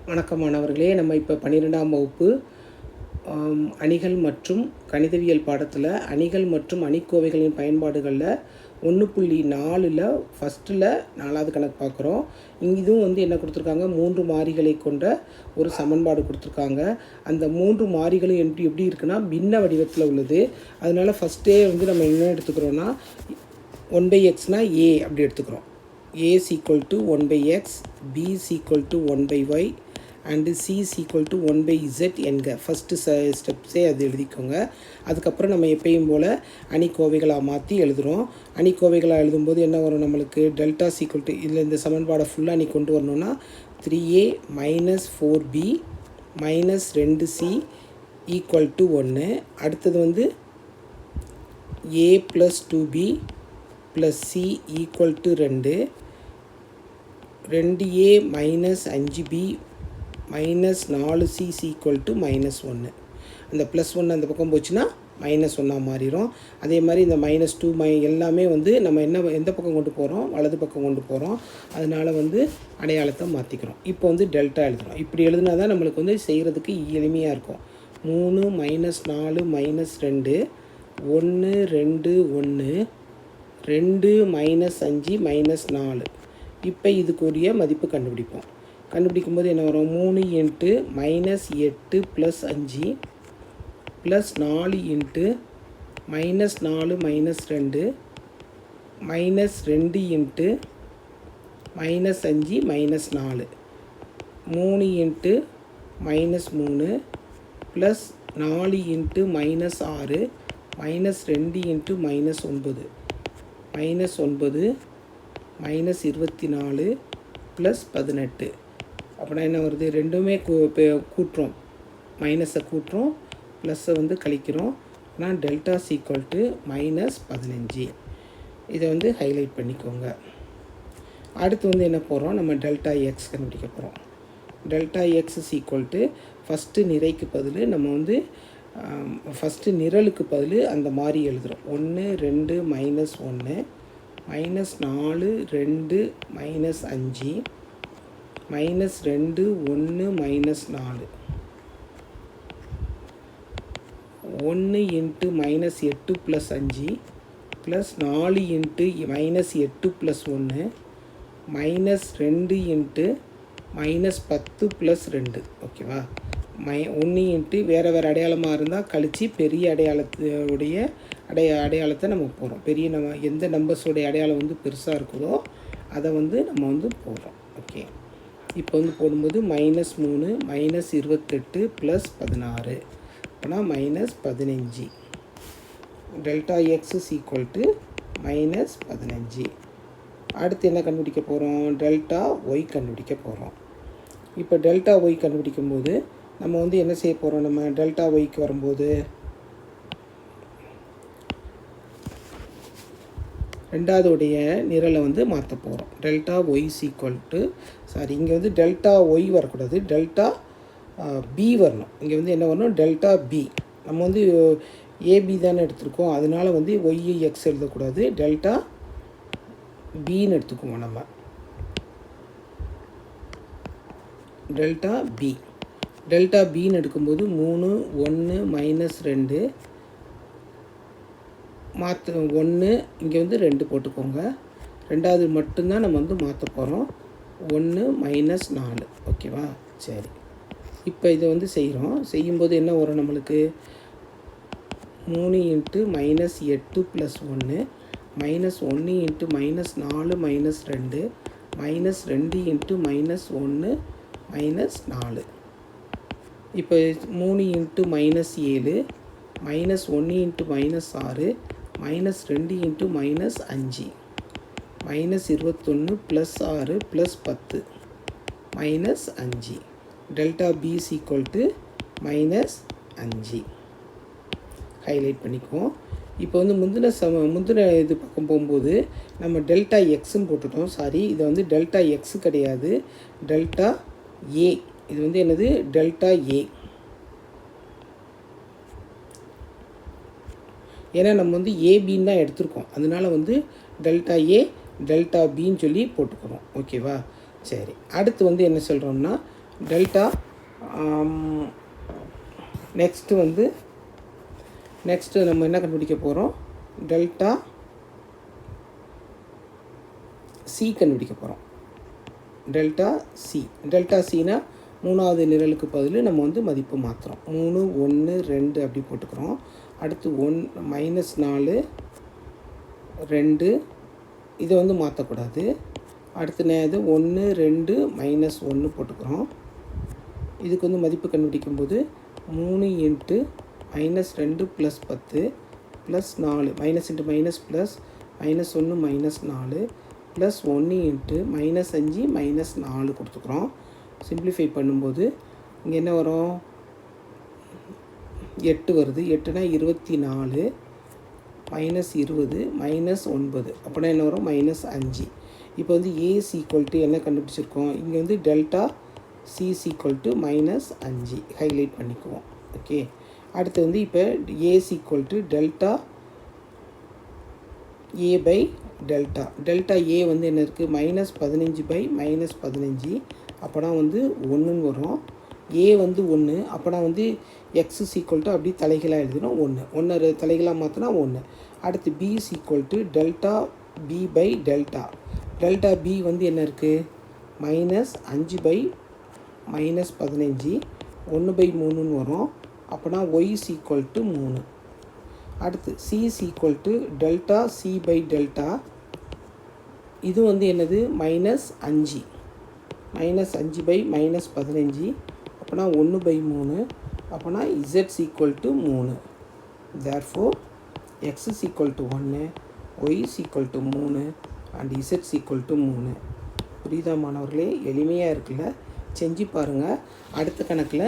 வணக்கம் மாணவர்களே. நம்ம இப்போ 12ஆம் வகுப்பு அணிகள் மற்றும் கணிதவியல் பாடத்தில் அணிகள் மற்றும் அணிக்கோவைகளின் பயன்பாடுகளில் 1.4ல் ஃபஸ்ட்டில் 4வது கணக்கு பார்க்குறோம். இதுவும் வந்து என்ன கொடுத்துருக்காங்க, 3 மாறிகளை கொண்ட ஒரு சமன்பாடு கொடுத்துருக்காங்க. அந்த 3 மாறிகளும் எப்படி இருக்குன்னா பின்ன வடிவத்தில் உள்ளது. அதனால் ஃபஸ்ட்டே வந்து நம்ம என்ன எடுத்துக்கிறோன்னா 1/xனா a அப்படி எடுத்துக்கிறோம். a is equal to 1/x, b is equal to 1/y and c is equal to 1/z என்க ஃபஸ்ட்டு ஸ்டெப்ஸே அது எழுதிக்கோங்க. அதுக்கப்புறம் நம்ம எப்பயும் போல் அணிக்கோவைகளாக மாற்றி எழுதுகிறோம். அணிக்கோவைகளாக எழுதும்போது என்ன வரும் நம்மளுக்கு, டெல்டா சீக்வல் டு இதில் இந்த சமன்பாடை ஃபுல்லாக நீ கொண்டு வரணுன்னா 3a - 4b - 2c equal to 1. அடுத்தது வந்து a + 2b + c equal to 2, 2a - 5b - 4c equal to -1. அந்த +1 அந்த பக்கம் போச்சுன்னா -1 மாறிடும். அதே மாதிரி இந்த -2 எல்லாமே வந்து நம்ம எந்த பக்கம் கொண்டு போகிறோம், வலது பக்கம் கொண்டு போகிறோம். அதனால் வந்து அடையாளத்தை மாற்றிக்கிறோம். இப்போ வந்து டெல்டா எழுதுகிறோம். இப்படி எழுதுனா தான் நம்மளுக்கு வந்து செய்கிறதுக்கு எளிமையாக இருக்கும். 3 - 4 - 2 1 2 1 2 - 5 - 4. இப்போ இதுக்குரிய மதிப்பு கண்டுபிடிப்போம். கண்டுபிடிக்கும்போது என்ன வரும், 3 × -8 + 5 + 4 × -4 - 2 -2 × -5 - 4 3 × -3 + 4 × -6 -2 × -9 -9 -24 + 18. அப்படின்னா என்ன வருது, ரெண்டுமே கூட்டுறோம், மைனஸை கூட்டுறோம், ப்ளஸ்ஸை வந்து கழிக்கிறோம். ஆனால் டெல்டா சீக்வல் டு -15. இதை வந்து ஹைலைட் பண்ணிக்கோங்க. அடுத்து வந்து என்ன போகிறோம், நம்ம டெல்டா எக்ஸ் கண்டுபிடிக்க போகிறோம். Delta x equal to first நிறைக்கு பதில் நம்ம வந்து ஃபஸ்ட்டு நிரலுக்கு பதில் அந்த மாதிரி எழுதுகிறோம். 1 2 -1 -4 2 -5 -2 1 -4 1 × -8 + 5 + 4 × -8 + 1 -2 × -10 + 2. ஓகேவா? 1 × வேறு அடையாளமாக இருந்தால் கழித்து பெரிய அடையாளத்துடைய அடையாளத்தை நம்ம போடுறோம். பெரிய நம்ம எந்த நம்பர்ஸோடைய அடையாளம் வந்து பெருசாக இருக்குதோ அதை வந்து நம்ம வந்து போடுறோம். ஓகே, இப்போ வந்து போடும்போது -3 -28 + 16 அப்படின்னா -15. Delta X equal to -15. அடுத்து என்ன கண்டுபிடிக்க போகிறோம், டெல்டா ஒய் கண்டுபிடிக்க போகிறோம். இப்போ டெல்டா ஒய் கண்டுபிடிக்கும்போது நம்ம வந்து என்ன செய்ய போகிறோம், நம்ம டெல்டா ஒய்க்கு வரும்போது ரெண்டாவதுடைய நிரலை வந்து மாற்ற போகிறோம். டெல்டா ஒய் ஈக்குவல் டு இங்கே வந்து டெல்டா ஒய் வரக்கூடாது, டெல்டா பி வரணும். இங்கே வந்து என்ன வரணும், டெல்டா பி. நம்ம வந்து ஏபி தானே எடுத்துருக்கோம், அதனால் வந்து ஒய் எக்ஸ் எழுதக்கூடாது, டெல்டா பின்னு எடுத்துக்குவோம். நம்ம டெல்டா பி டெல்டா பின்னு எடுக்கும்போது 3 1 -2 மாற்ற 1 இங்கே வந்து 2 போட்டுக்கோங்க. ரெண்டாவது மட்டும்தான் நம்ம வந்து மாற்ற போகிறோம், 1 -4. ஓகேவா? சரி, இப்போ இதை வந்து செய்யும்போது என்ன வரும் நம்மளுக்கு, 3 × -8 + 1 -1 × -4 -2 -2 × -1 -4. இப்போ 3 × -7 -1 × -6 -2 × -5 -21 +6 +10 -5. Delta B equal to -5 highlight பண்ணிக்குவோம். இப்போ வந்து முந்தின இது பக்கம் போகும்போது நம்ம டெல்டா எக்ஸுன்னு போட்டுட்டோம். இதை வந்து டெல்டா எக்ஸு கிடையாது, டெல்டா ஏ. இது வந்து என்னது, டெல்டா ஏ. ஏன்னா நம்ம வந்து ஏபின்னு தான் எடுத்திருக்கோம், அதனால வந்து டெல்டா ஏ டெல்டா பின்னு சொல்லி போட்டுக்கிறோம். ஓகேவா? சரி, அடுத்து வந்து என்ன சொல்கிறோம்னா டெல்டா நெக்ஸ்ட்டு நம்ம என்ன கண்டுபிடிக்க போகிறோம், டெல்டா சி கண்டுபிடிக்க போகிறோம். டெல்டா சினா மூணாவது நிரலுக்கு பதில் நம்ம மதிப்பு மாற்றுறோம். 3 1 2 அப்படி போட்டுக்கிறோம். அடுத்து -4 2 இதை மாற்றக்கூடாது. அடுத்து நேது 1 2 -1 போட்டுக்கிறோம். இதுக்கு மதிப்பு கண்டுபிடிக்கும்போது 3 × -2 + 10 + 4 -× -+, -1 -4 ப்ளஸ் 1 × -5 -4 கொடுத்துக்கிறோம். சிம்பிளிஃபை பண்ணும்போது இங்கே என்ன வரும், 8 வருது. 8னா 24 -20 -9 அப்படின்னா என்ன வரும், -5. இப்போ A என்ன கண்டுபிடிச்சிருக்கோம், இங்கே டெல்டா C -5 ஹைலைட் பண்ணிக்குவோம். ஓகே, அடுத்து இப்போ A delta A delta A என்ன இருக்குது, -15 -15 அப்போனா 1ன்னு வரும். A 1 அப்போனா x அப்படி தலைகளாக எழுதிடும் 1 தலைகளாக மாற்றினா 1. அடுத்து B delta B delta B என்ன இருக்குது, -5 -15 1/3ன்னு வரும். அப்போனா y 3. அடுத்து C டெல்டா C டெல்டா இது என்னது, -5 -5/-15 அப்போனா 1/3. அப்போனா Z 3. therefore x 1 y 3 and Z 3. புரியுதா மாணவர்களே? எளிமையாக இருக்குல்ல, செஞ்சு பாருங்கள். அடுத்த கணக்கில்